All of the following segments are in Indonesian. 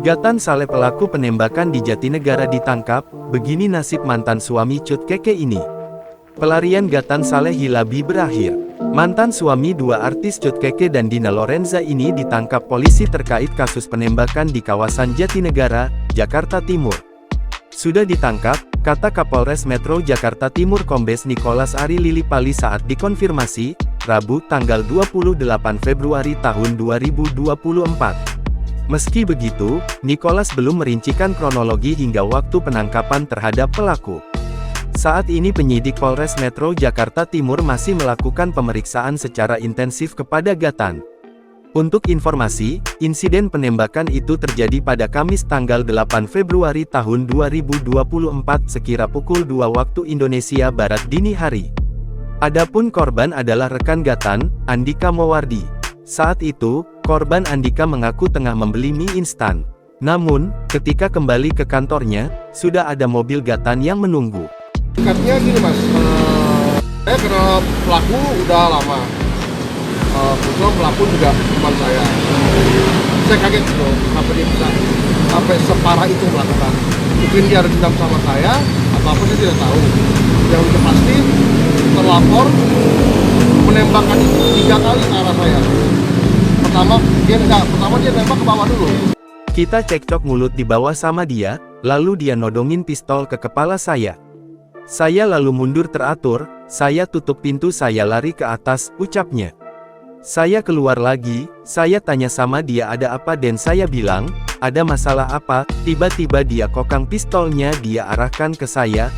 Gatan Saleh, pelaku penembakan di Jatinegara, ditangkap. Begini nasib mantan suami Cut Keke ini. Pelarian Gatan Saleh Hilabi berakhir. Mantan suami dua artis Cut Keke dan Dina Lorenza ini ditangkap polisi terkait kasus penembakan di kawasan Jatinegara, Jakarta Timur. Sudah ditangkap, kata Kapolres Metro Jakarta Timur Kombes Nicholas Ari Lilipali saat dikonfirmasi, Rabu tanggal 28 Februari tahun 2024. Meski begitu, Nicholas belum merincikan kronologi hingga waktu penangkapan terhadap pelaku. Saat ini penyidik Polres Metro Jakarta Timur masih melakukan pemeriksaan secara intensif kepada Gatan. Untuk informasi, insiden penembakan itu terjadi pada Kamis tanggal 8 Februari tahun 2024 sekira pukul 2 waktu Indonesia Barat dini hari. Adapun korban adalah rekan Gatan, Andika Mowardi. Saat itu, korban Andika mengaku tengah membeli mie instan. Namun, ketika kembali ke kantornya, sudah ada mobil Gatan yang menunggu. Singkatnya gini mas, saya kenal pelaku udah lama. Kebetulan pelaku juga teman saya. Saya kaget gitu, kenapa dia bisa sampai separah itu melakukan. Mungkin dia ada dendam sama saya, atau apa saya tidak tahu. Yang pasti, terlapor menembakkan itu 3 kali ke arah saya. Pertama dia nembak ke bawah dulu. Kita cekcok mulut di bawah sama dia, lalu dia nodongin pistol ke kepala saya. Saya lalu mundur teratur, saya tutup pintu, saya lari ke atas, ucapnya. Saya keluar lagi, saya tanya sama dia ada apa dan saya bilang, ada masalah apa, tiba-tiba dia kokang pistolnya dia arahkan ke saya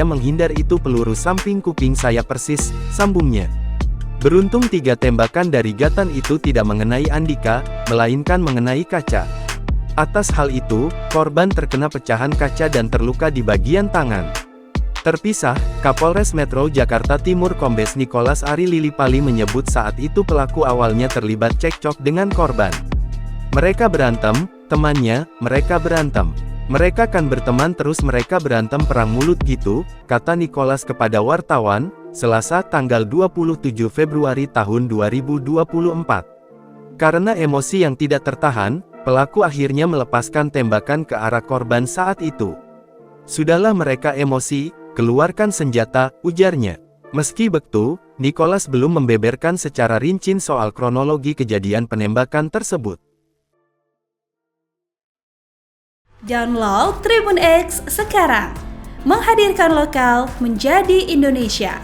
menghindar, itu peluru samping kuping saya persis, sambungnya. Beruntung 3 tembakan dari Gatan itu tidak mengenai Andika, melainkan mengenai kaca. Atas hal itu, korban terkena pecahan kaca dan terluka di bagian tangan. Terpisah, Kapolres Metro Jakarta Timur Kombes Nicholas Ari Lilipali menyebut saat itu pelaku awalnya terlibat cekcok dengan korban. Mereka berantem, temannya, mereka berantem. Mereka kan berteman terus mereka berantem perang mulut gitu, kata Nicholas kepada wartawan, Selasa tanggal 27 Februari tahun 2024. Karena emosi yang tidak tertahan, pelaku akhirnya melepaskan tembakan ke arah korban saat itu. Sudahlah mereka emosi, keluarkan senjata, ujarnya. Meski begitu, Nicholas belum membeberkan secara rinci soal kronologi kejadian penembakan tersebut. Download Tribun X sekarang, menghadirkan lokal menjadi Indonesia.